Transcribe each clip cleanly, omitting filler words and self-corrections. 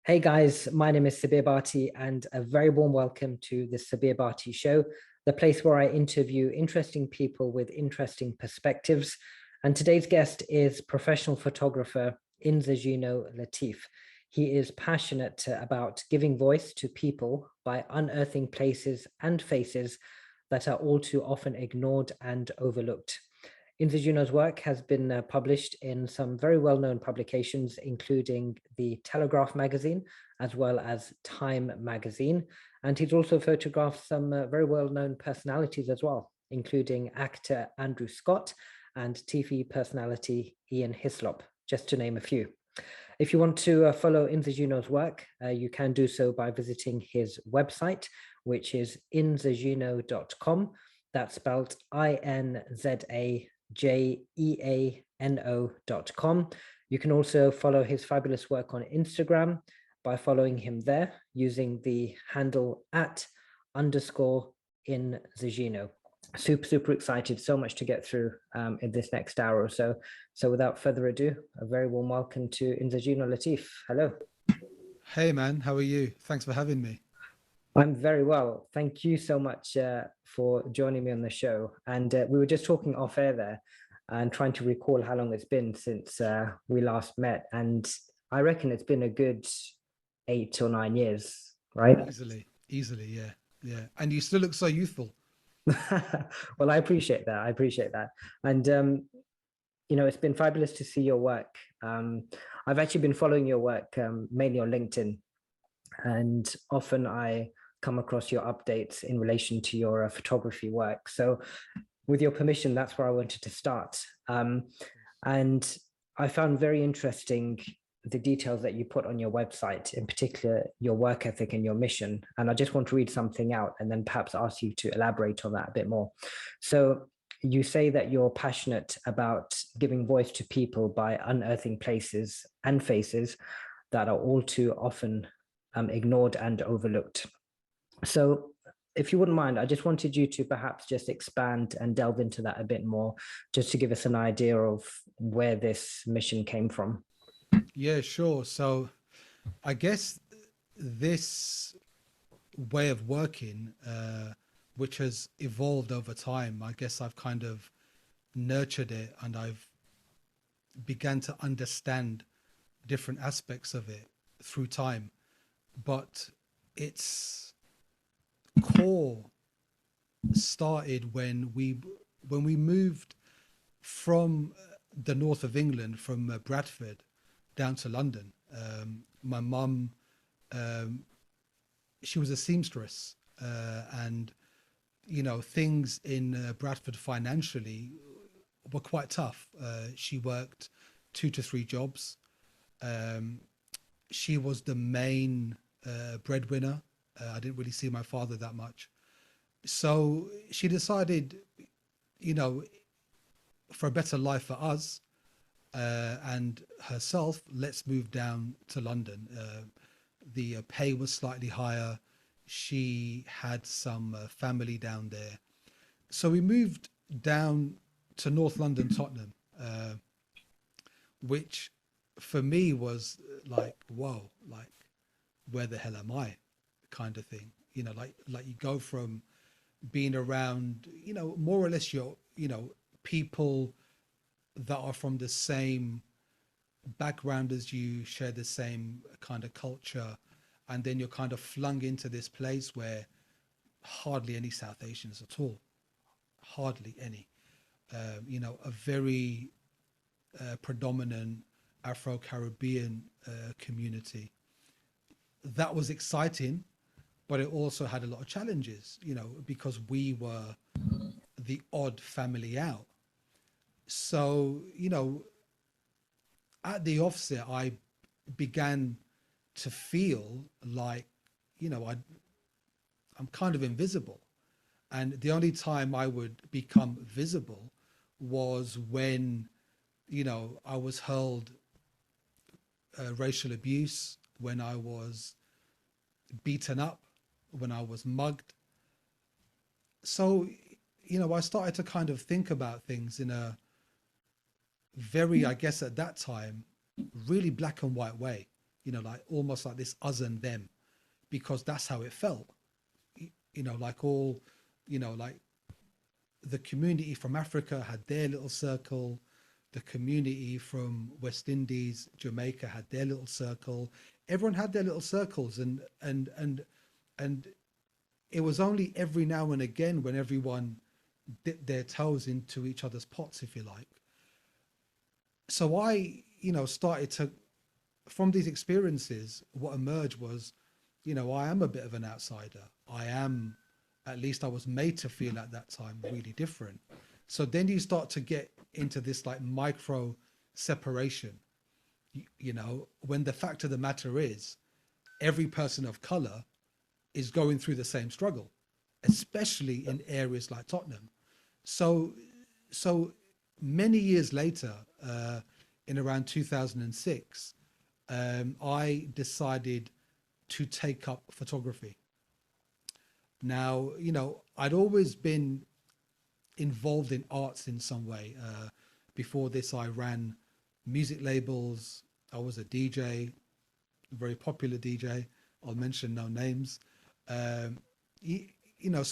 Hey guys, my name is Sabir Bhatti, and a very warm welcome to the Sabir Bhatti Show, the place where I interview interesting people with interesting perspectives. And today's guest is professional photographer Inzajeano Latif. He is passionate about giving voice to people by unearthing places and faces that are all too often ignored and overlooked. Inzajeano's work has been published in some very well-known publications, including the Telegraph magazine, as well as Time magazine. And he's also photographed some very well-known personalities as well, including actor Andrew Scott and TV personality Ian Hislop, just to name a few. If you want to follow Inzajeano's work, you can do so by visiting his website, which is inzajeano.com. That's spelled INZAJEANO.com. You can also follow his fabulous work on Instagram by following him there using the handle @_Inzajeano. Super excited. So much to get through in this next hour or so. So without further ado, a very warm welcome to Inzajeano Latif. Hello. Hey man, how are you? Thanks for having me. I'm very well. Thank you so much for joining me on the show. And we were just talking off air there and trying to recall how long it's been since we last met. And I reckon it's been a good 8 or 9 years, right? Easily, yeah. And you still look so youthful. Well, I appreciate that. And, it's been fabulous to see your work. I've actually been following your work mainly on LinkedIn. And often I come across your updates in relation to your photography work. So with your permission, that's where I wanted to start. And I found very interesting the details that you put on your website, in particular, your work ethic and your mission. And I just want to read something out and then perhaps ask you to elaborate on that a bit more. So you say that you're passionate about giving voice to people by unearthing places and faces that are all too often ignored and overlooked. So if you wouldn't mind, I just wanted you to perhaps just expand and delve into that a bit more, just to give us an idea of where this mission came from. Yeah, sure. So I guess this way of working, which has evolved over time, I guess I've kind of nurtured it and I've began to understand different aspects of it through time. But its core started when we moved from the north of England, from Bradford down to London. My mum, she was a seamstress, and things in Bradford financially were quite tough. She worked 2 to 3 jobs. She was the main breadwinner. I didn't really see my father that much. So she decided, for a better life for us and herself, let's move down to London. The pay was slightly higher. She had some family down there. So we moved down to North London, Tottenham, which for me was like, whoa, like, where the hell am I, kind of thing. Like you go from being around, more or less your, people that are from the same background as you, share the same kind of culture, and then you're kind of flung into this place where hardly any South Asians at all, hardly any. A very predominant Afro-Caribbean community. That was exciting, but it also had a lot of challenges, because we were the odd family out. So, at the offset, I began to feel like, I'm kind of invisible. And the only time I would become visible was when, I was hurled racial abuse, when I was beaten up, when I was mugged. So, I started to kind of think about things in a very, I guess at that time, really black and white way. like almost like this us and them, because that's how it felt. Like all, like the community from Africa had their little circle, the community from West Indies, Jamaica had their little circle. Everyone had their little circles, and it was only every now and again when everyone dipped their toes into each other's pots, if you like. So I, started to, from these experiences, what emerged was, I am a bit of an outsider. I am, at least I was made to feel at that time, really different. So then you start to get into this like micro separation, when the fact of the matter is every person of color is going through the same struggle, especially in areas like Tottenham. So many years later, in around 2006, I decided to take up photography. Now, I'd always been involved in arts in some way. Before this, I ran music labels. I was a DJ, a very popular DJ. I'll mention no names. So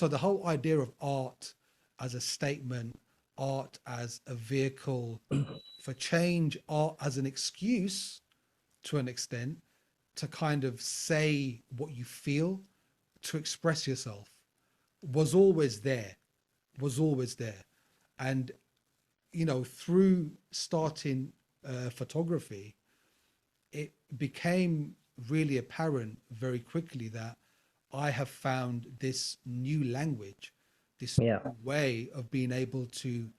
the whole idea of art as a statement, art as a vehicle for change, art as an excuse to an extent to kind of say what you feel, to express yourself, was always there. And, through starting photography, it became really apparent very quickly that I have found this new language, this Yeah. new way of being able to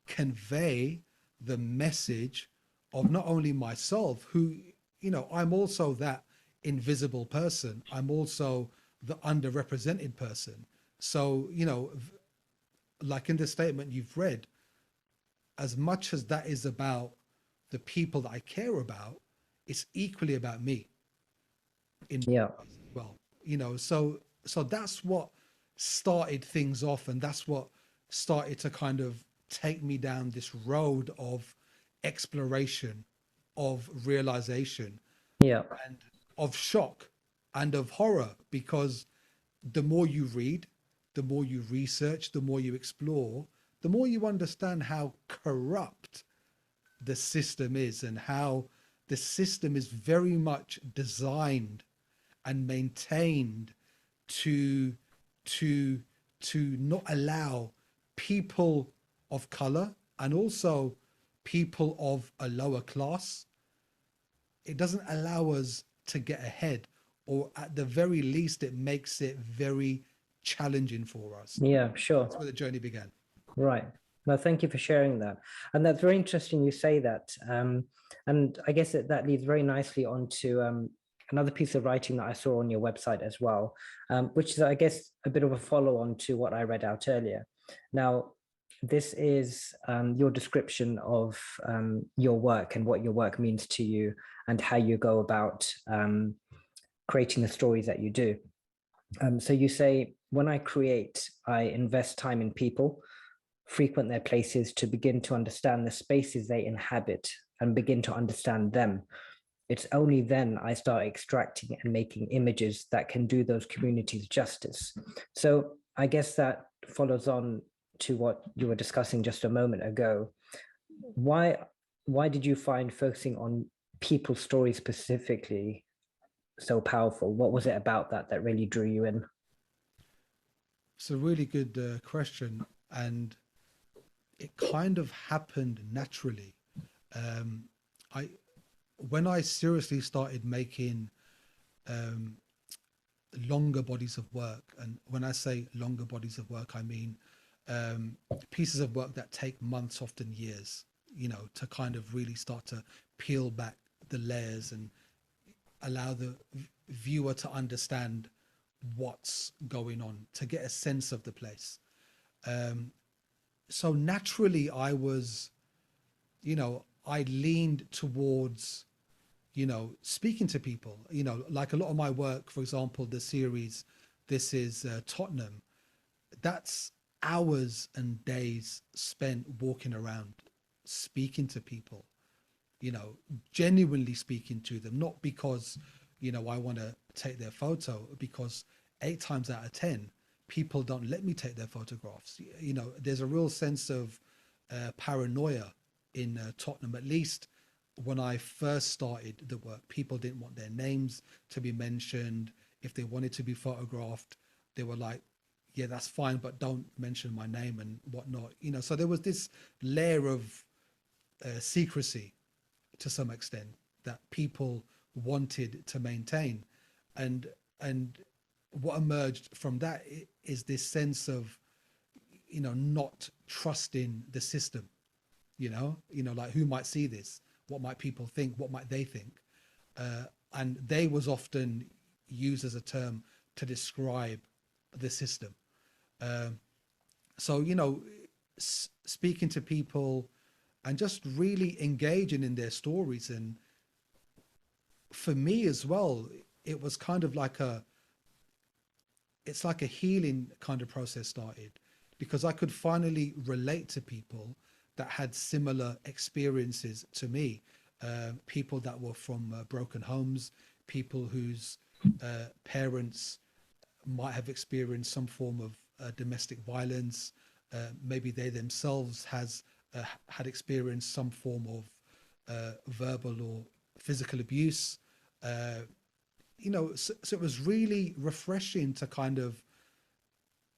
convey the message of not only myself, who, I'm also that invisible person. I'm also the underrepresented person. So, like in the statement you've read, as much as that is about the people that I care about, it's equally about me in Yeah. well, so that's what started things off, and that's what started to kind of take me down this road of exploration, of realization, Yeah. and of shock and of horror, because the more you read, the more you research, the more you explore, the more you understand how corrupt the system is, and how the system is very much designed and maintained to to not allow people of color and also people of a lower class. It doesn't allow us to get ahead, or at the very least it makes it very challenging for us. Yeah, sure. That's where the journey began. Right. No, thank you for sharing that. And that's very interesting you say that. And I guess that leads very nicely onto another piece of writing that I saw on your website as well, which is, I guess, a bit of a follow on to what I read out earlier. Now, this is your description of your work and what your work means to you and how you go about creating the stories that you do. So you say, when I create, I invest time in people, frequent their places to begin to understand the spaces they inhabit and begin to understand them. It's only then I start extracting and making images that can do those communities justice. So I guess that follows on to what you were discussing just a moment ago. Why did you find focusing on people's stories specifically so powerful? What was it about that really drew you in? It's a really good question, and it kind of happened naturally. I When I seriously started making longer bodies of work, and when I say longer bodies of work, I mean pieces of work that take months, often years, to kind of really start to peel back the layers and allow the viewer to understand what's going on, to get a sense of the place. So naturally, I leaned towards, speaking to people, like a lot of my work, for example, the series, This is Tottenham, that's hours and days spent walking around, speaking to people, genuinely speaking to them, not because, I want to take their photo, because 8 times out of 10, people don't let me take their photographs. There's a real sense of paranoia in Tottenham. At least when I first started the work, people didn't want their names to be mentioned. If they wanted to be photographed, they were like, yeah, that's fine, but don't mention my name and whatnot. So there was this layer of secrecy to some extent that people wanted to maintain. And what emerged from that is this sense of, not trusting the system, like, who might see this? What might people think? What might they think? And they was often used as a term to describe the system. So, speaking to people and just really engaging in their stories. And for me as well, it was kind of like it's like a healing kind of process started, because I could finally relate to people that had similar experiences to me. People that were from broken homes, people whose parents might have experienced some form of domestic violence. Maybe they themselves had experienced some form of verbal or physical abuse. So it was really refreshing to kind of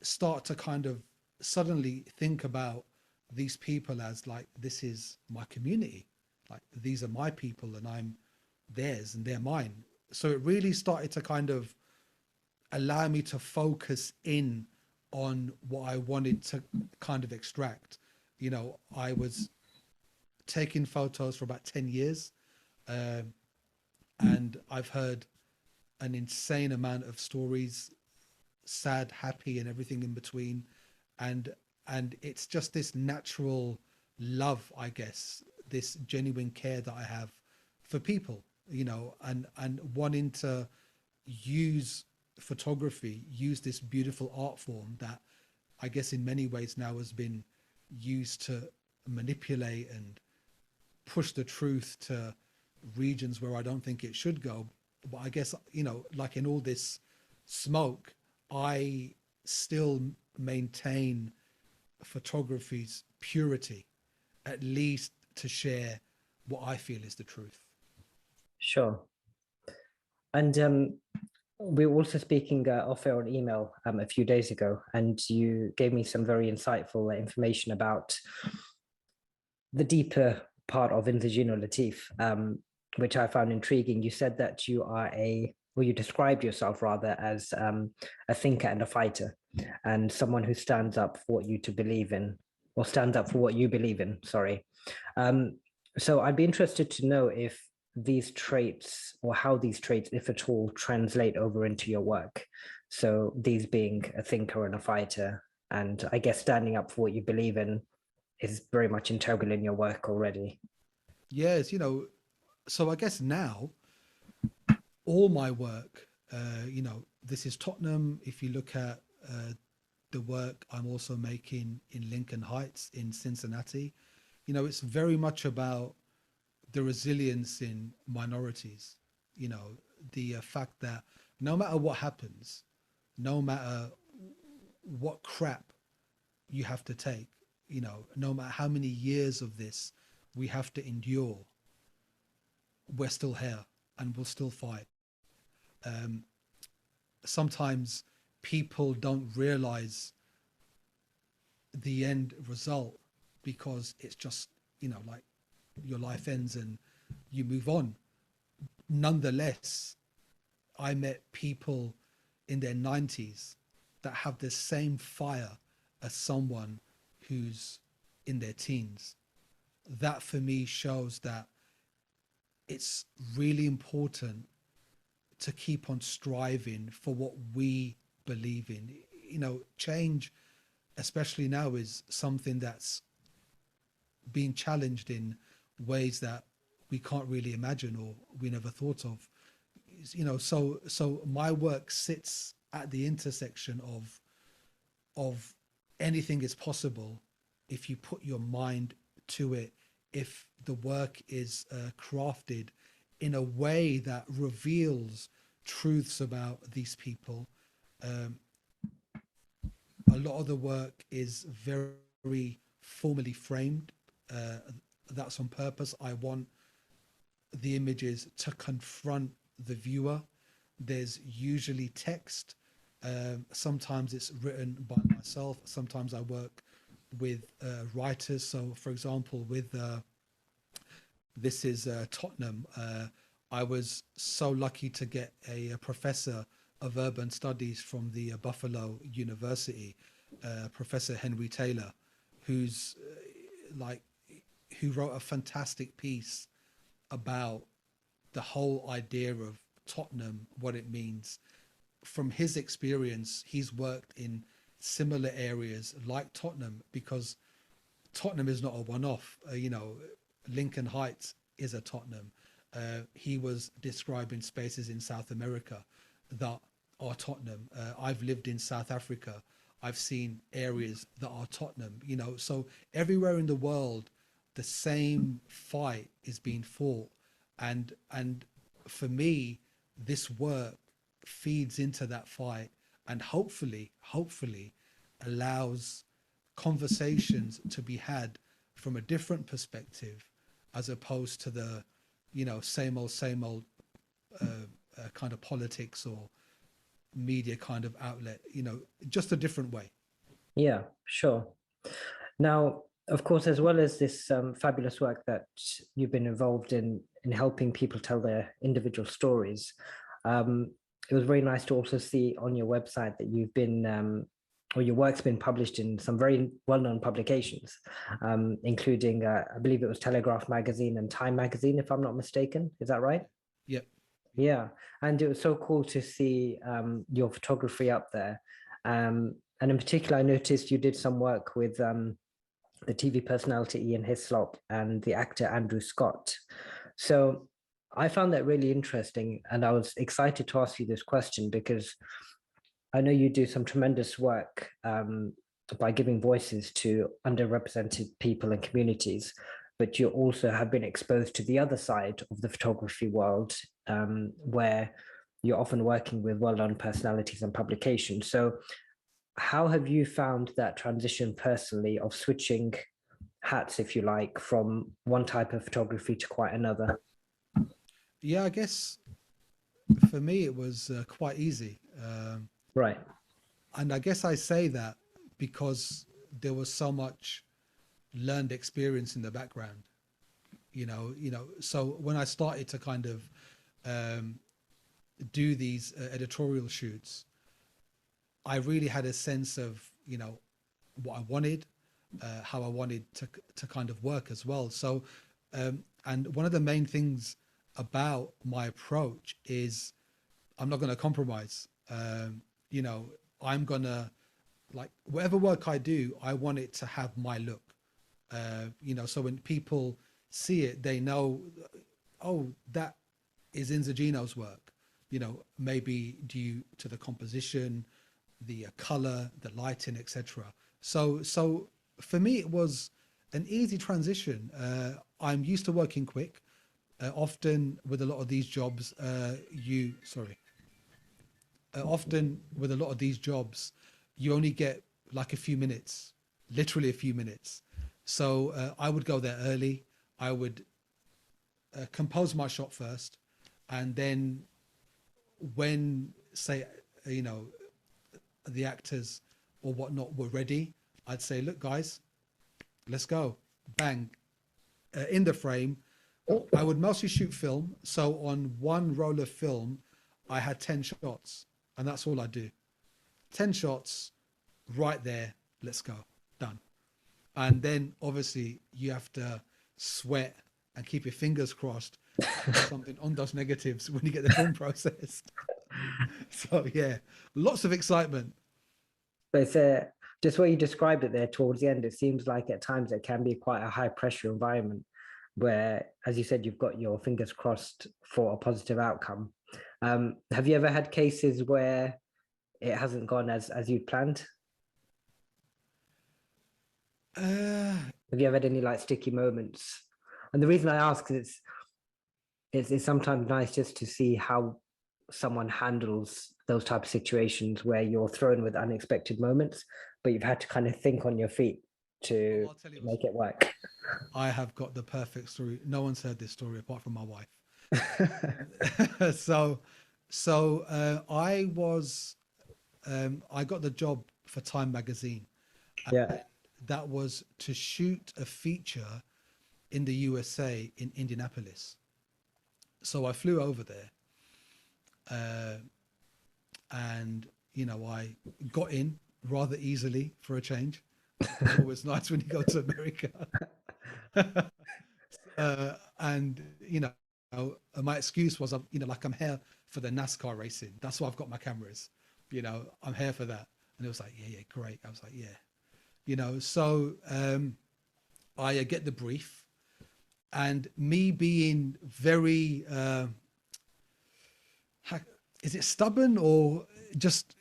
start to kind of suddenly think about these people as like, this is my community, like these are my people and I'm theirs and they're mine. So it really started to kind of allow me to focus in on what I wanted to kind of extract. I was taking photos for about 10 years, and I've heard an insane amount of stories, sad, happy, and everything in between. And it's just this natural love, I guess, this genuine care that I have for people, and wanting to use photography, use this beautiful art form that I guess in many ways now has been used to manipulate and push the truth to regions where I don't think it should go. But I guess, like in all this smoke, I still maintain photography's purity, at least to share what I feel is the truth. Sure. And we were also speaking off air on email a few days ago, and you gave me some very insightful information about the deeper part of Inzajeano Latif, which I found intriguing. You said that you are you described yourself rather as a thinker and a fighter, and someone who stands up for what you to believe in, or stands up for what you believe in, sorry. So I'd be interested to know if these traits, or how these traits, if at all, translate over into your work. So these being a thinker and a fighter, and I guess standing up for what you believe in is very much integral in your work already. Yes, so I guess now all my work, this is Tottenham. If you look at the work I'm also making in Lincoln Heights in Cincinnati, it's very much about the resilience in minorities, the fact that no matter what happens, no matter what crap you have to take, no matter how many years of this we have to endure, we're still here and we'll still fight. Sometimes people don't realize the end result, because it's just, like, your life ends and you move on. Nonetheless, I met people in their 90s that have the same fire as someone who's in their teens. That for me shows that it's really important to keep on striving for what we believe in. Change, especially now, is something that's being challenged in ways that we can't really imagine or we never thought of. So my work sits at the intersection of anything is possible if you put your mind to it, if the work is crafted in a way that reveals truths about these people. Um, a lot of the work is very formally framed. Uh, that's on purpose. I want the images to confront the viewer. There's usually text. Sometimes it's written by myself. Sometimes I work with writers. So, for example, with this is Tottenham. I was so lucky to get a professor of urban studies from the Buffalo University, Professor Henry Taylor, who's like who wrote a fantastic piece about the whole idea of Tottenham, what it means. From his experience, he's worked in similar areas like Tottenham, because Tottenham is not a one-off. Lincoln Heights is a Tottenham. He was describing spaces in South America that are Tottenham. I've lived in South Africa. I've seen areas that are Tottenham. So everywhere in the world, the same fight is being fought, and for me, this work feeds into that fight, and hopefully allows conversations to be had from a different perspective, as opposed to the same old kind of politics or media kind of outlet, just a different way. Yeah, sure. Now, of course, as well as this fabulous work that you've been involved in helping people tell their individual stories, it was very nice to also see on your website that you've been, or your work's been published in some very well-known publications, including, I believe it was Telegraph magazine and Time magazine, if I'm not mistaken. Is that right? Yep. Yeah, and it was so cool to see your photography up there. And in particular, I noticed you did some work with the TV personality Ian Hislop and the actor Andrew Scott. So I found that really interesting, and I was excited to ask you this question because I know you do some tremendous work by giving voices to underrepresented people and communities, but you also have been exposed to the other side of the photography world, where you're often working with well-known personalities and publications. So how have you found that transition personally of switching hats, if you like, from one type of photography to quite another? Yeah, I guess for me it was quite easy. Right. And I guess I say that because there was so much learned experience in the background. So when I started to kind of do these editorial shoots, I really had a sense of what I wanted, how I wanted to kind of work as well. So and one of the main things about my approach is I'm not going to compromise. I'm gonna, like, whatever work I do, I want it to have my look. So when people see it, they know, oh, that is Inzajeano's work. Maybe due to the composition, the color, the lighting, etc. So for me, it was an easy transition. I'm used to working quick. Often with a lot of these jobs, often with a lot of these jobs, you only get like a few minutes, literally a few minutes. So I would go there early. I would compose my shot first, and then when, say, the actors or whatnot were ready, I'd say, look, guys, let's go. Bang. In the frame. I would mostly shoot film. So on one roll of film, I had 10 shots, and that's all I do. 10 shots right there. Let's go. Done. And then obviously you have to sweat and keep your fingers crossed something on those negatives when you get the film processed. So yeah, lots of excitement. But it's just what you described it there towards the end, it seems like at times it can be quite a high pressure environment where, as you said, you've got your fingers crossed for a positive outcome. Have you ever had cases where it hasn't gone as you'd planned? Uh, Have you ever had any like sticky moments? And the reason I ask is it's sometimes nice just to see how someone handles those type of situations where you're thrown with unexpected moments, but you've had to kind of think on your feet Oh, to I'll tell you a make it story. work. I have got the perfect story. No one's heard this story apart from my wife. so, I was, I got the job for Time Magazine. Yeah. That was to shoot a feature in the USA in Indianapolis. So I flew over there, uh, and I got in rather easily for a change, which is always nice when you go to America. And my excuse was, like, I'm here for the NASCAR racing. That's why I've got my cameras. I'm here for that. And it was like, yeah, great. I was like, yeah. So I get the brief, and me being very, is it stubborn, or just,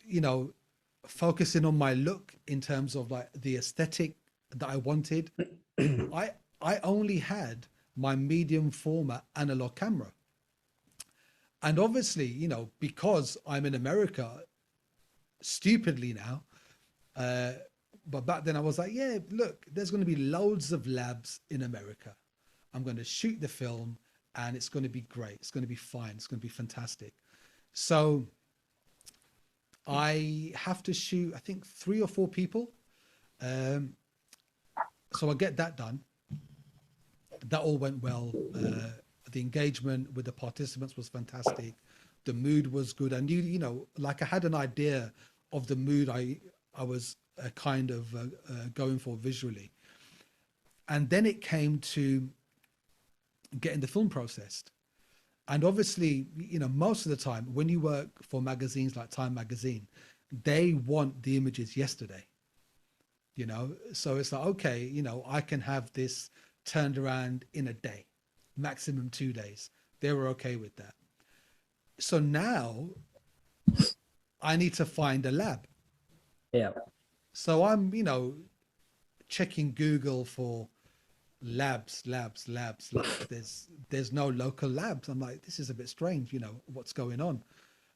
focusing on my look in terms of like the aesthetic that I wanted. I I only had my medium format analog camera. And obviously, because I'm in America, stupidly now, uh, but back then I was like, yeah, look, there's going to be loads of labs in America. I'm going to shoot the film and it's going to be great. It's going to be fine. It's going to be fantastic. So I have to shoot, I think, 3 or 4 people. Um, so I get that done. That all went well. The engagement with the participants was fantastic. The mood was good. I knew, like, I had an idea of the mood I was kind of going for visually. And then it came to getting the film processed. And obviously, most of the time when you work for magazines like Time Magazine, they want the images yesterday. So it's like, okay, I can have this turned around in a day, maximum 2 days. They were okay with that. So now I need to find a lab. Yeah. So I'm, checking Google for labs. Like, there's no local labs. I'm like, this is a bit strange, what's going on.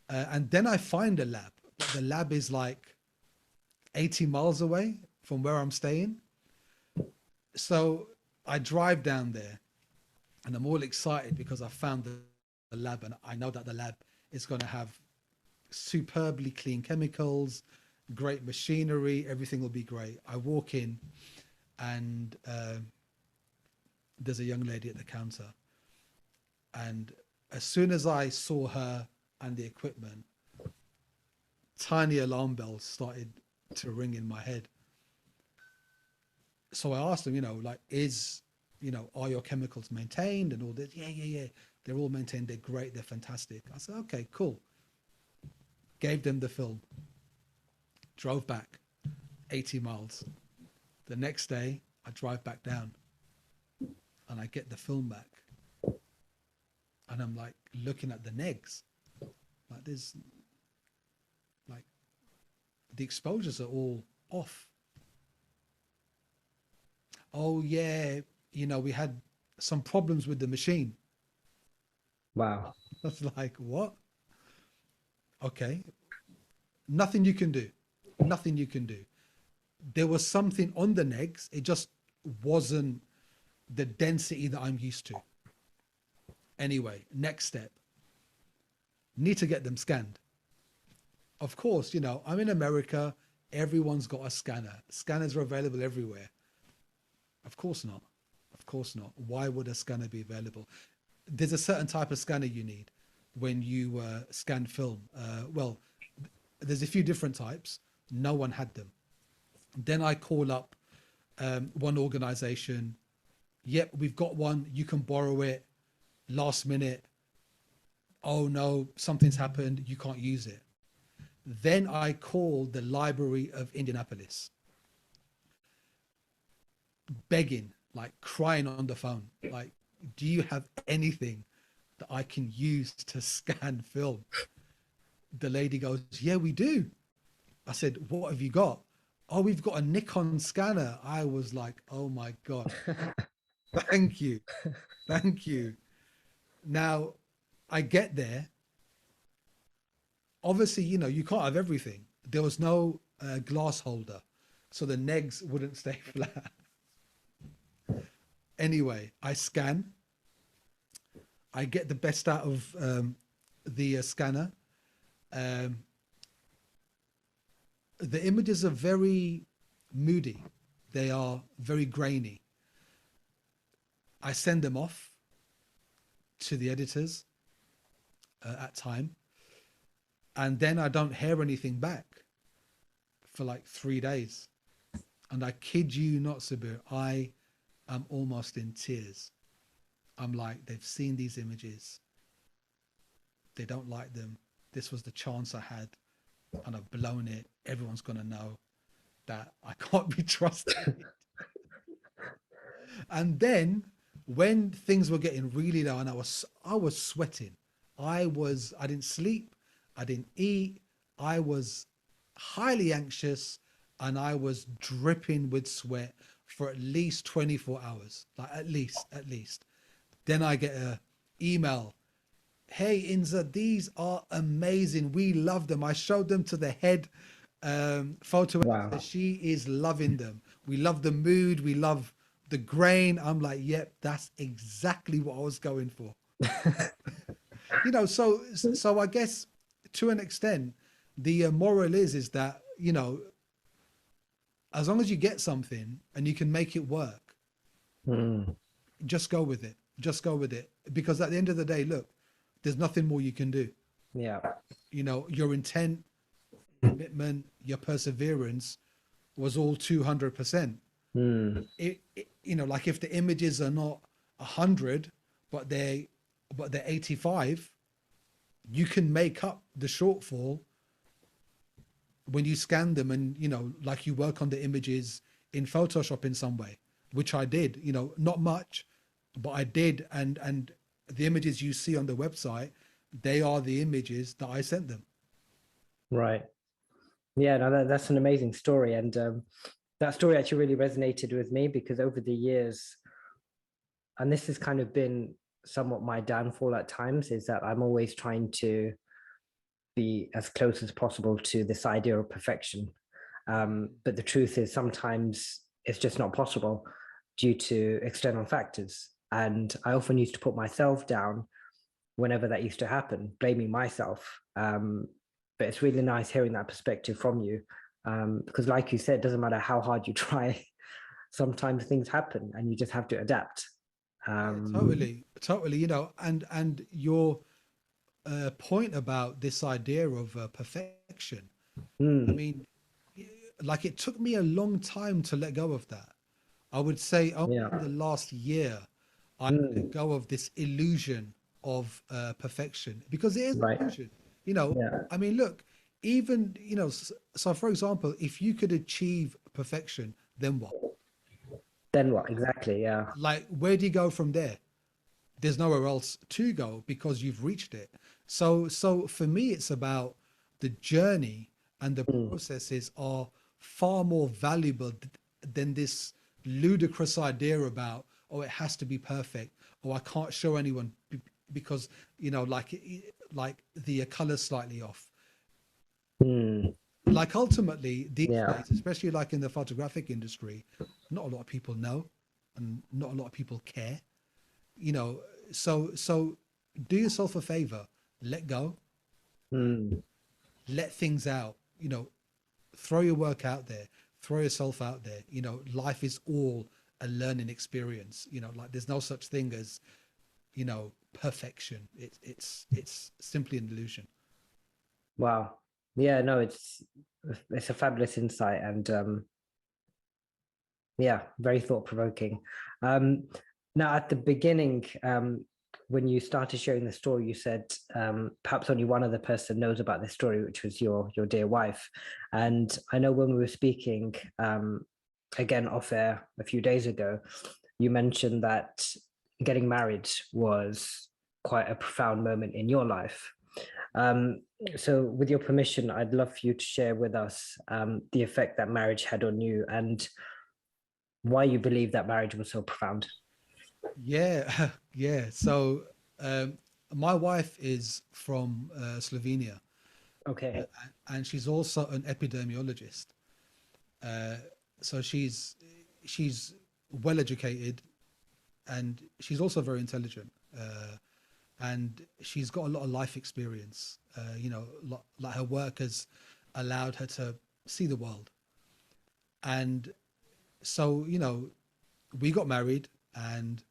And then I find a lab, but the lab is like 80 miles away from where I'm staying. So I drive down there and I'm all excited because I found the lab, and I know that the lab is going to have superbly clean chemicals, great machinery, everything will be great. I walk in, and there's a young lady at the counter. And as soon as I saw her and the equipment, tiny alarm bells started to ring in my head. So I asked them, like, are your chemicals maintained and all this? Yeah. They're all maintained. They're great. They're fantastic. I said, okay, cool. Gave them the film, drove back 80 miles. The next day, I drive back down and I get the film back. And I'm like looking at the negs. Like, there's like, the exposures are all off. Oh, yeah. We had some problems with the machine. Wow. I was like, what? Okay. Nothing you can do. Nothing you can do. There was something on the negs. It just wasn't the density that I'm used to. Anyway, next step. Need to get them scanned. Of course, I'm in America. Everyone's got a scanner. Scanners are available everywhere. Of course not. Of course not. Why would a scanner be available? There's a certain type of scanner you need when you scan film. Well, there's a few different types. No one had them. Then I call up one organization. Yep, we've got one. You can borrow it. Last minute. Oh no, something's happened. You can't use it. Then I call the Library of Indianapolis, begging, like crying on the phone, like, do you have anything that I can use to scan film? The lady goes, yeah, we do. I said, what have you got? Oh, we've got a Nikon scanner. I was like, oh my God. Thank you. Thank you. Now, I get there. Obviously, you can't have everything. There was no glass holder, so the negs wouldn't stay flat. Anyway, I scan. I get the best out of the scanner. Um, the images are very moody. They are very grainy. I send them off to the editors at time, and then I don't hear anything back for like 3 days. And I kid you not, Sabir, I am almost in tears. I'm like, they've seen these images, they don't like them. This was the chance I had, and I've blown it. Everyone's gonna know that I can't be trusted. And then when things were getting really low and I was sweating, I didn't sleep, I didn't eat, I was highly anxious, and I was dripping with sweat for at least 24 hours, like at least. Then I get a email. Hey Inza, these are amazing. We love them. I showed them to the head photo editor. Wow. She is loving them. We love the mood. We love the grain. I'm like, yep, that's exactly what I was going for. So I guess to an extent, the moral is that, as long as you get something and you can make it work, just go with it. Just go with it. Because at the end of the day, look, there's nothing more you can do. Yeah. Your intent, commitment, your perseverance was all 200%. Like if the images are not 100, but they're 85, you can make up the shortfall when you scan them, and like you work on the images in Photoshop in some way, which I did. Not much, but I did, and the images you see on the website, they are the images that I sent them. Right. Yeah, no, that's an amazing story. And that story actually really resonated with me, because over the years, and this has kind of been somewhat my downfall at times, is that I'm always trying to be as close as possible to this idea of perfection. But the truth is sometimes it's just not possible due to external factors. And I often used to put myself down whenever that used to happen, blaming myself. But it's really nice hearing that perspective from you, because like you said, it doesn't matter how hard you try, sometimes things happen and you just have to adapt. Yeah, totally. And your point about this idea of perfection, I mean, like it took me a long time to let go of that. I would say only Yeah. in the last year I let go of this illusion of perfection, because it is an Right. illusion. Yeah. I mean, look, even so for example, if you could achieve perfection, then what? Then what? Exactly. Yeah. Like, where do you go from there? There's nowhere else to go because you've reached it. So for me, it's about the journey, and the processes are far more valuable than this ludicrous idea about, oh, it has to be perfect, or I can't show anyone because like the color's slightly off. Like ultimately these Yeah. days, especially like in the photographic industry, not a lot of people know, and not a lot of people care. you know so do yourself a favor, let go, let things out, throw your work out there, throw yourself out there. Life is all a learning experience. Like there's no such thing as perfection. It's simply an illusion. Wow. Yeah, no, it's a fabulous insight, and yeah, very thought-provoking. Now at the beginning, when you started sharing the story, you said perhaps only one other person knows about this story, which was your dear wife. And I know when we were speaking again off air a few days ago, you mentioned that getting married was quite a profound moment in your life. Um, so with your permission, I'd love for you to share with us the effect that marriage had on you, and why you believe that marriage was so profound. Yeah, yeah. So um, my wife is from Slovenia, Okay. and she's also an epidemiologist. Uh, so she's well educated, and she's also very intelligent. And she's got a lot of life experience. Like her work has allowed her to see the world. And so, we got married, and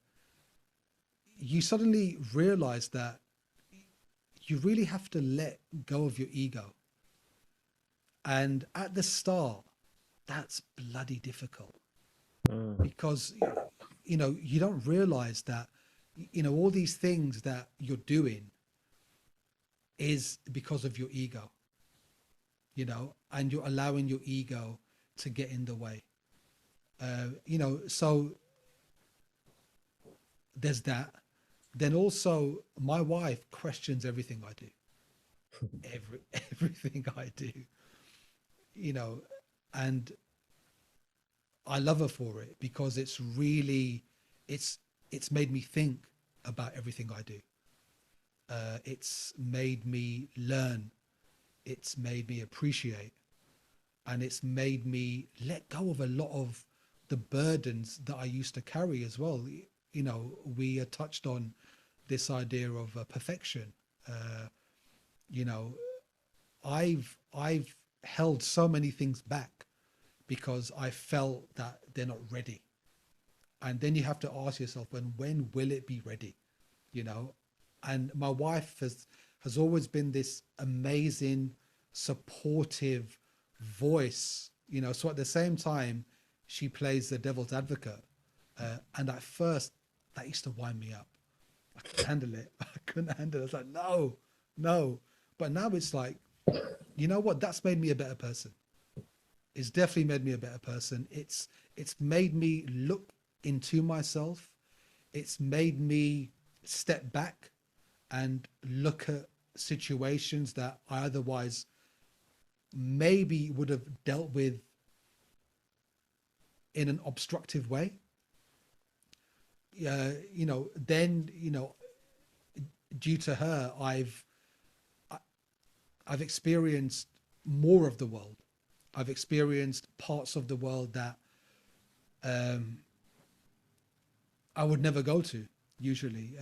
you suddenly realize that you really have to let go of your ego. And at the start, that's bloody difficult Mm. because, you don't realize that, all these things that you're doing is because of your ego, and you're allowing your ego to get in the way. So there's that. Then also, my wife questions everything I do, everything I do, you know, and I love her for it because it's it's made me think about everything I do. It's made me learn. It's made me appreciate, and it's made me let go of a lot of the burdens that I used to carry as well. We touched on this idea of perfection. Uh, you know, I've held so many things back because I felt that they're not ready. And then you have to ask yourself, when will it be ready? You know, and my wife has always been this amazing, supportive voice. So at the same time, she plays the devil's advocate, and at first that used to wind me up. I couldn't handle it. I couldn't handle it. I was like, no, no. But now it's like, you know what? That's made me a better person. It's definitely made me a better person. It's made me look into myself. It's made me step back and look at situations that I otherwise maybe would have dealt with in an obstructive way. Then, due to her, I've experienced more of the world. I've experienced parts of the world that um, I would never go to usually.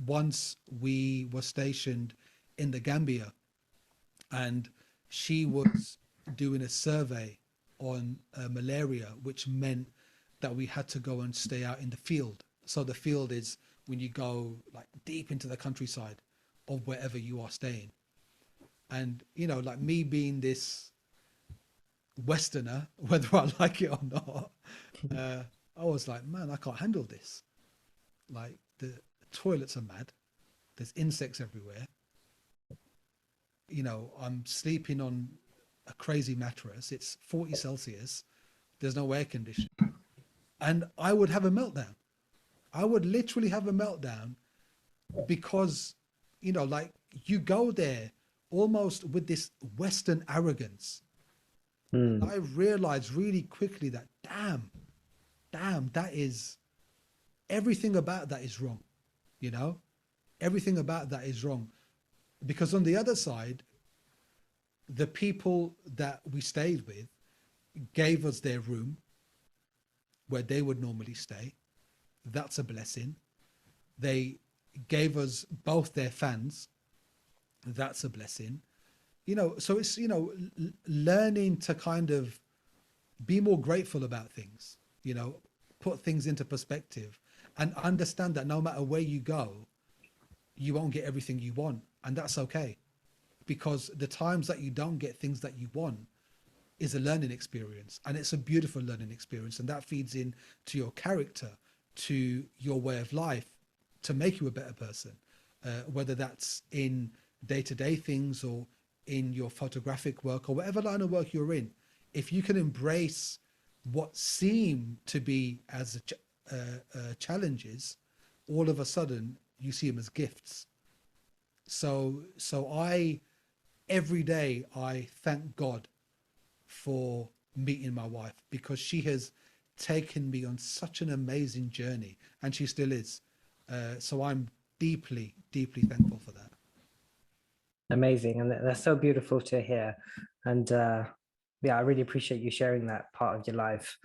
Once we were stationed in the Gambia, and she was doing a survey on malaria, which meant that we had to go and stay out in the field. So the field is when you go like deep into the countryside of wherever you are staying. And like me being this Westerner, whether I like it or not, uh, I was like, man, I can't handle this. Like the toilets are mad. There's insects everywhere. I'm sleeping on a crazy mattress. It's 40 Celsius. There's no air conditioning. And I would have a meltdown. I would literally have a meltdown because, like you go there almost with this Western arrogance. And Mm. I realized really quickly that, damn, that is everything about that is wrong. You know, everything about that is wrong. Because on the other side, the people that we stayed with gave us their room where they would normally stay. That's a blessing. They gave us both their fans. That's a blessing. So it's, learning to kind of be more grateful about things, put things into perspective and understand that no matter where you go, you won't get everything you want. And that's okay. Because the times that you don't get things that you want is a learning experience, and it's a beautiful learning experience, and that feeds in to your character, to your way of life, to make you a better person, whether that's in day-to-day things or in your photographic work or whatever line of work you're in. If you can embrace what seem to be as challenges, all of a sudden you see them as gifts. So I every day I thank God for meeting my wife because she has taken me on such an amazing journey, and she still is. So I'm deeply, deeply thankful for that. Amazing, and that's so beautiful to hear. And yeah, I really appreciate you sharing that part of your life.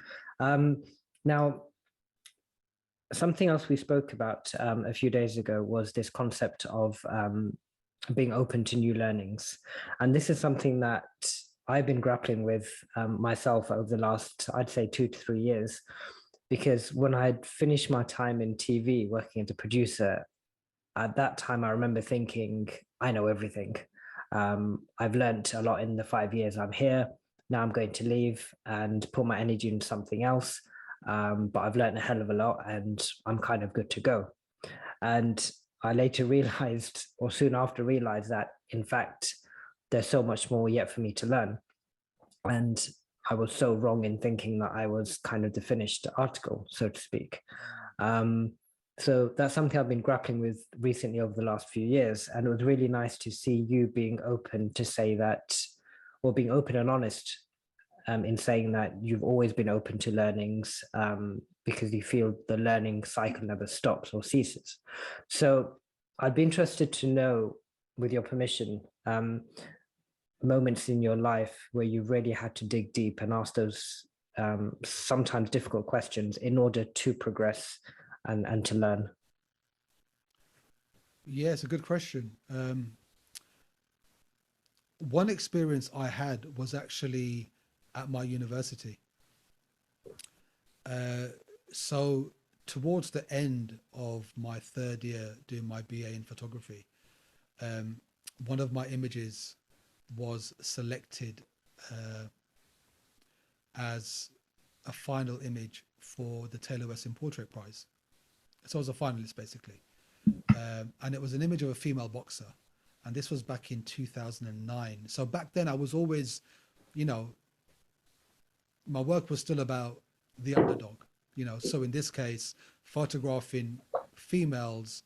Now, something else we spoke about a few days ago was this concept of being open to new learnings, and this is something that I've been grappling with myself over the last, I'd say, 2 to 3 years, because when I'd finished my time in TV working as a producer, at that time, I remember thinking, I know everything. I've learned a lot in the 5 years I'm here. Now I'm going to leave and put my energy into something else. But I've learned a hell of a lot and I'm kind of good to go. And I later realized, or soon after realized, that in fact, there's so much more yet for me to learn. And I was so wrong in thinking that I was kind of the finished article, so to speak. So that's something I've been grappling with recently over the last few years. And it was really nice to see you being open to say that, or being open and honest in saying that you've always been open to learnings because you feel the learning cycle never stops or ceases. So I'd be interested to know, with your permission, moments in your life where you really had to dig deep and ask those sometimes difficult questions in order to progress and to learn. Yeah, it's a good question. One experience I had was actually at my university. So towards the end of my third year doing my BA in photography, one of my images was selected as a final image for the Taylor Weston Portrait Prize. So I was a finalist basically. And it was an image of a female boxer. And this was back in 2009. So back then I was always, you know, my work was still about the underdog, you know. So in this case, photographing females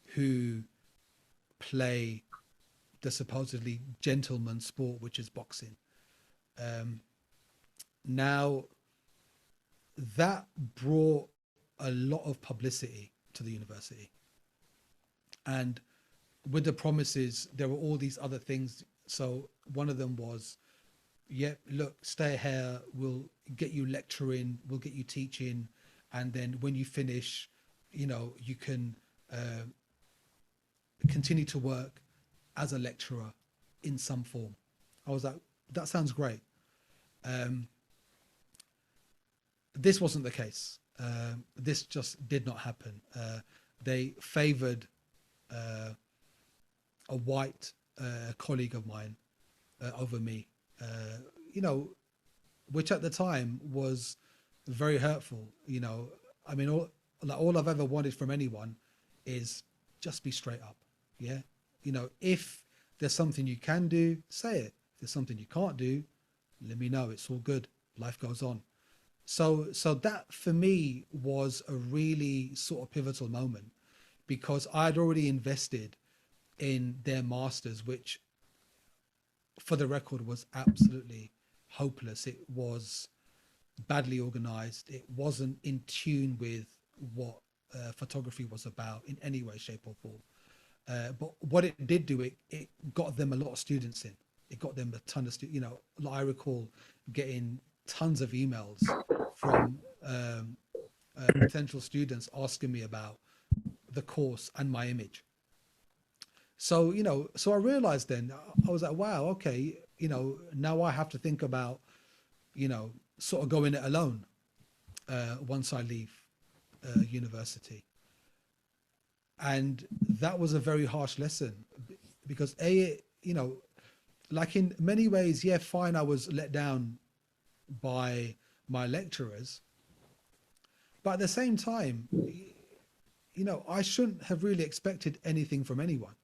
who play the supposedly gentleman sport, which is boxing. Now, that brought a lot of publicity to the university. And with the promises, there were all these other things. So one of them was, yeah, look, stay here, we'll get you lecturing, we'll get you teaching. And then when you finish, you know, you can continue to work as a lecturer in some form. I was like, that sounds great. This wasn't the case. This just did not happen. They favored a white colleague of mine over me, you know, which at the time was very hurtful. You know, I mean, all I've ever wanted from anyone is just be straight up. Yeah. You know, if there's something you can do, say it. If there's something you can't do, let me know. It's all good. Life goes on. So that for me was a really sort of pivotal moment, because I'd already invested in their masters, which for the record was absolutely hopeless. It was badly organized. It wasn't in tune with what photography was about in any way, shape or form. But what it did do, it got them a lot of students in. It got them a ton of students. You know, I recall getting tons of emails from potential students asking me about the course and my image. So, you know, so I realized then, I was like, wow, okay, you know, now I have to think about, you know, sort of going it alone once I leave university. And that was a very harsh lesson, because you know, like in many ways, yeah, fine, I was let down by my lecturers, but at the same time, you know, I shouldn't have really expected anything from anyone,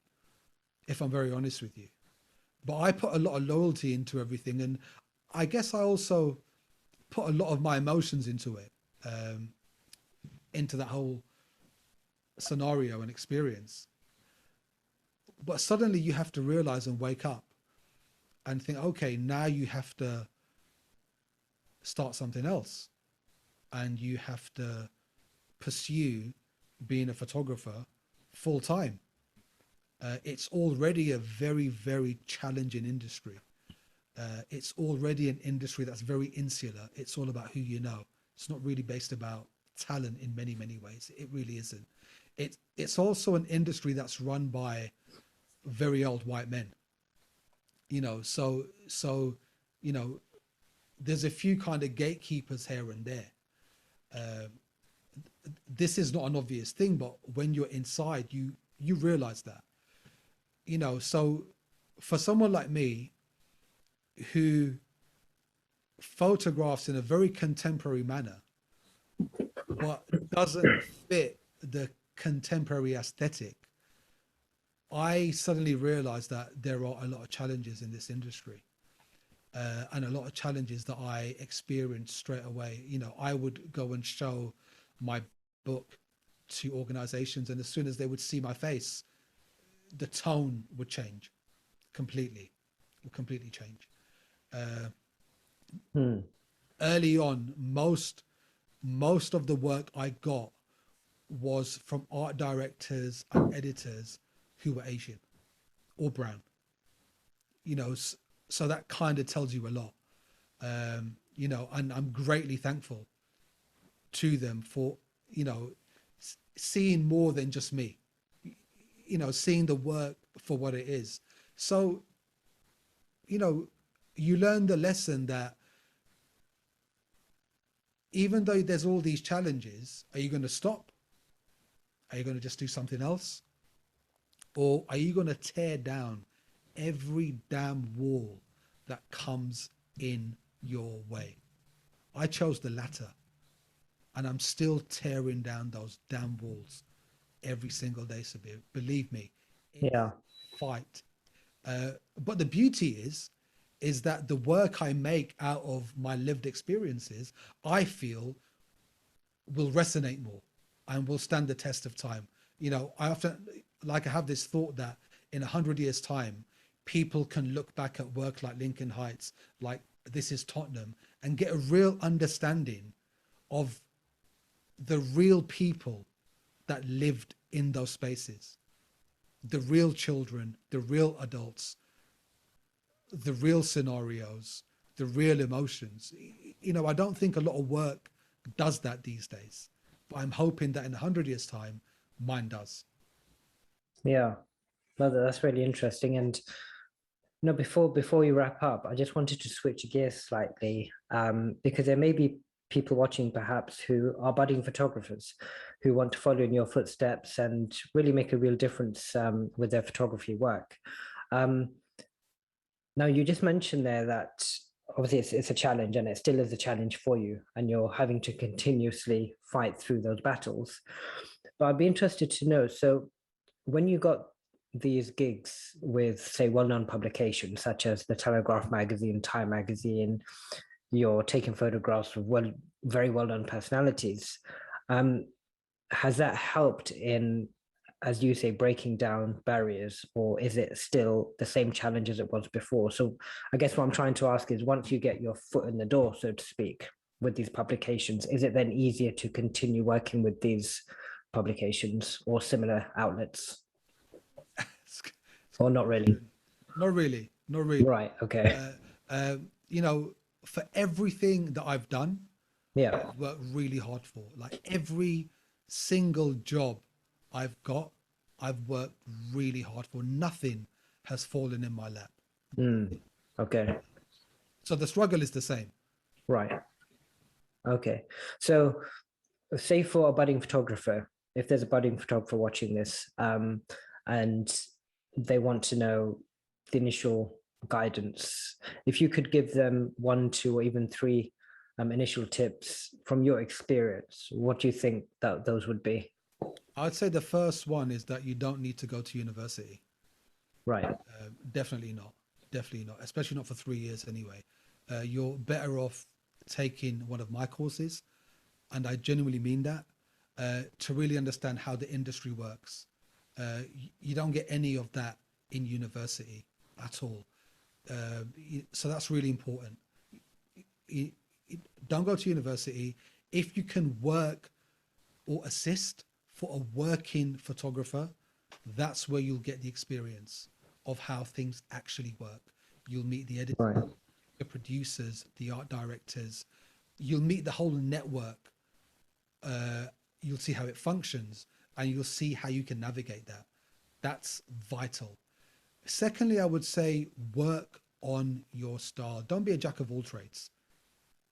if I'm very honest with you. But I put a lot of loyalty into everything, and I guess I also put a lot of my emotions into it, into that whole scenario and experience. But suddenly you have to realize and wake up and think, okay, now you have to start something else. and you have to pursue being a photographer full time. It's already a very, very challenging industry. It's already an industry that's very insular. It's all about who you know. It's not really based about talent in many, many ways. It really isn't. It's also an industry that's run by very old white men. So there's a few kind of gatekeepers here and there. This is not an obvious thing, but when you're inside, you realize that. So for someone like me who photographs in a very contemporary manner, but doesn't fit the contemporary aesthetic, I suddenly realized that there are a lot of challenges in this industry, and a lot of challenges that I experienced straight away. I would go and show my book to organizations, and as soon as they would see my face, the tone would change completely, change. Early on, most of the work I got was from art directors and editors who were Asian or brown. So that kind of tells you a lot. And I'm greatly thankful to them for seeing more than just me, seeing the work for what it is. So you learn the lesson that even though there's all these challenges, are you going to stop? Are you going to just do something else? Or are you going to tear down every damn wall that comes in your way? I chose the latter, and I'm still tearing down those damn walls every single day, Sabir. Believe me, it's a fight. But the beauty is that the work I make out of my lived experiences, I feel will resonate more and will stand the test of time. I often I have this thought that in 100 years' time, people can look back at work like Lincoln Heights, like This Is Tottenham, and get a real understanding of the real people that lived in those spaces, the real children, the real adults, the real scenarios, the real emotions. I don't think a lot of work does that these days, but I'm hoping that in 100 years' time, mine does. Yeah, no, that's really interesting. And before we wrap up, I just wanted to switch gears slightly, because there may be people watching perhaps who are budding photographers who want to follow in your footsteps and really make a real difference with their photography work. Now, you just mentioned there that obviously it's a challenge, and it still is a challenge for you, and you're having to continuously fight through those battles. But I'd be interested to know, so when you got these gigs with, say, well-known publications such as the Telegraph magazine, Time magazine, you're taking photographs of very well-known personalities. Has that helped in, as you say, breaking down barriers, or is it still the same challenge as it was before? So I guess what I'm trying to ask is, once you get your foot in the door, so to speak, with these publications, is it then easier to continue working with these publications or similar outlets? Or not really? Not really. Right, okay. For everything that I've done, Yeah. I've worked really hard for. Like every single job I've got, I've worked really hard for. Nothing has fallen in my lap. Okay. So the struggle is the same. Right. Okay. So say for a budding photographer, if there's a budding photographer watching this, and they want to know the initial guidance, if you could give them 1, 2, or even 3 initial tips from your experience, what do you think that those would be? I'd say the first one is that you don't need to go to university. Right. Definitely not. Especially not for 3 years anyway. You're better off taking one of my courses, and I genuinely mean that, to really understand how the industry works. You don't get any of that in university at all. So that's really important. Don't go to university. if you can work or assist for a working photographer, that's where you'll get the experience of how things actually work. You'll meet the editors, Right. the producers, the art directors. You'll meet the whole network. You'll see how it functions, and you'll see how you can navigate that. That's vital. Secondly, I would say work on your style. Don't be a jack of all trades.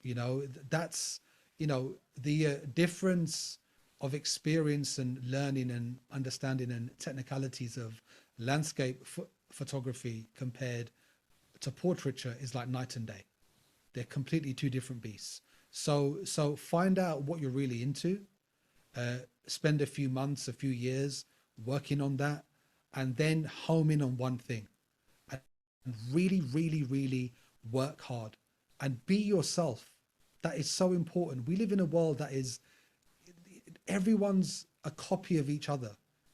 You know, that's, you know, the difference of experience and learning and understanding and technicalities of landscape photography compared to portraiture is like night and day. They're completely two different beasts. So find out what you're really into, spend a few months, a few years working on that, and then home in on one thing and really, really, really work hard and be yourself. That is so important. We live in a world that is, everyone's a copy of each other.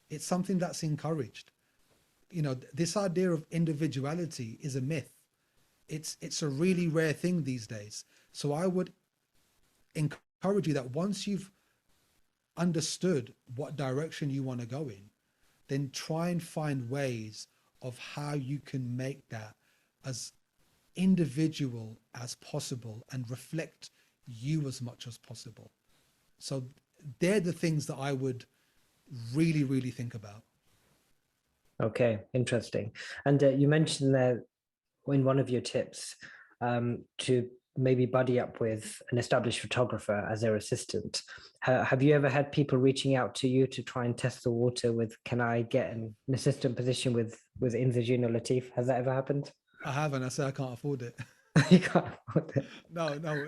It's something that's encouraged. You know, this idea of individuality is a myth. It's a really rare thing these days. So I would encourage you that once you've understood what direction you want to go in, then try and find ways of how you can make that as individual as possible and reflect you as much as possible. So they're the things that I would really, really think about. Okay, interesting. And you mentioned there in one of your tips to maybe buddy up with an established photographer as their assistant. Have you ever had people reaching out to you to try and test the water with, can I get an assistant position with Inzajeano Latif? Has that ever happened? I haven't. I say I can't afford it. You can't afford it. No.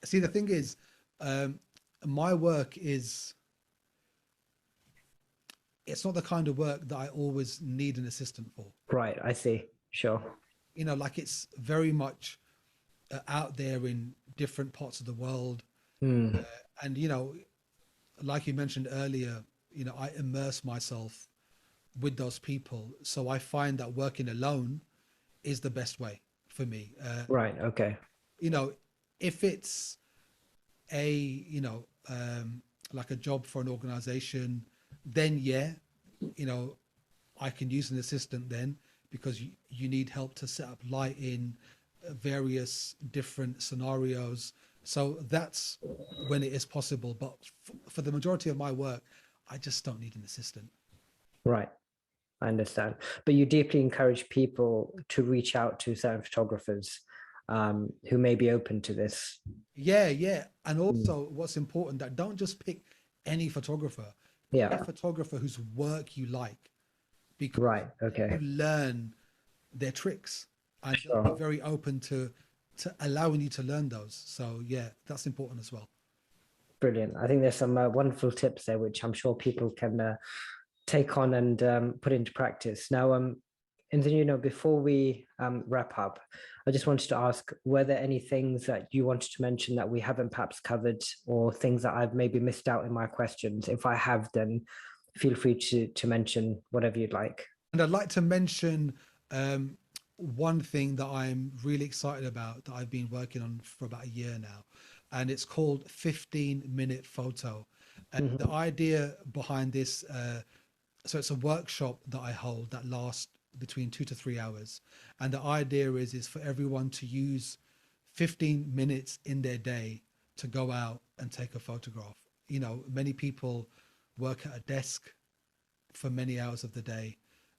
See, the thing is, my work is, it's not the kind of work that I always need an assistant for. Right, I see. Sure. You know, like it's very much out there in different parts of the world. Mm. And, you know, like you mentioned earlier, you know, I immerse myself with those people. So I find that working alone is the best way for me. Right, okay. You know, if it's a, you know, like a job for an organization, then yeah, you know, I can use an assistant then, because you need help to set up lighting, various different scenarios. So that's when it is possible. But for the majority of my work, I just don't need an assistant. Right. I understand. But you deeply encourage people to reach out to certain photographers who may be open to this. Yeah. And also what's important, that don't just pick any photographer. Pick Yeah. a photographer whose work you like, because Right. Okay. you learn their tricks, and Sure. they're very open to allowing you to learn those. So yeah, that's important as well. Brilliant. I think there's some wonderful tips there, which I'm sure people can take on and put into practice. Now, Inzajeano, before we wrap up, I just wanted to ask, were there any things that you wanted to mention that we haven't perhaps covered, or things that I've maybe missed out in my questions? If I have, then feel free to mention whatever you'd like. And I'd like to mention one thing that I'm really excited about that I've been working on for about a year now, and it's called 15-minute photo. And the idea behind this, so it's a workshop that I hold that lasts between 2 to 3 hours. And the idea is for everyone to use 15 minutes in their day to go out and take a photograph. You know, many people work at a desk for many hours of the day.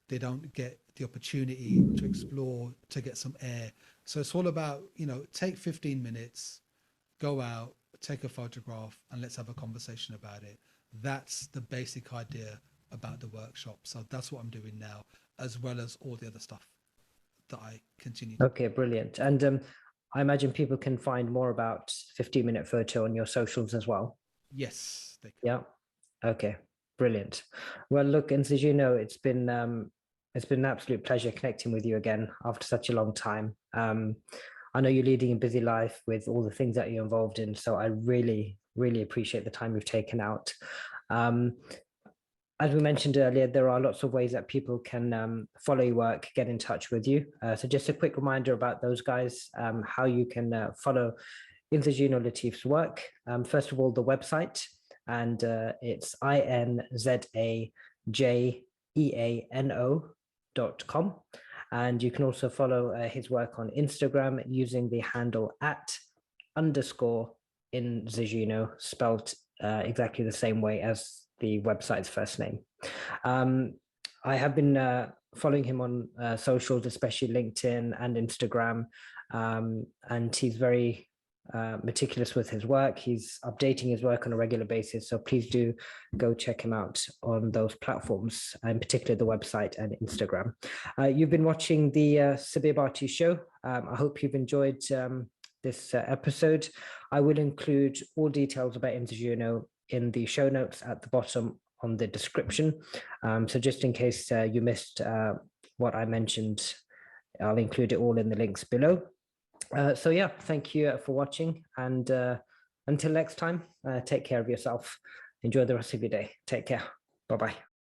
They don't get the opportunity to explore, to get some air. So it's all about, you know, take 15 minutes, go out, take a photograph, and let's have a conversation about it. That's the basic idea about the workshop. So that's what I'm doing now, as well as all the other stuff that I continue to. Okay, brilliant. And I imagine people can find more about 15-minute photo on your socials as well. Yes, they can. Yeah. Okay. Brilliant. Well, look, Inzajeano, it's been an absolute pleasure connecting with you again after such a long time. I know you're leading a busy life with all the things that you're involved in, so I really, really appreciate the time you've taken out. As we mentioned earlier, there are lots of ways that people can follow your work, get in touch with you. So just a quick reminder about those guys, how you can follow Inzajeano Latif's work. First of all, the website, and it's inzajeano.com. And you can also follow his work on Instagram using the handle @_Inzajeano, spelled exactly the same way as the website's first name. I have been following him on socials, especially LinkedIn and Instagram, and he's very meticulous with his work. He's updating his work on a regular basis, so please do go check him out on those platforms, in particular the website and Instagram. You've been watching the Sabir Bhatti Show. I hope you've enjoyed this episode. I will include all details about Inzajeano in the show notes at the bottom on the description. So just in case you missed what I mentioned, I'll include it all in the links below. So yeah, thank you for watching, and until next time, take care of yourself. Enjoy the rest of your day. Take care. Bye-bye.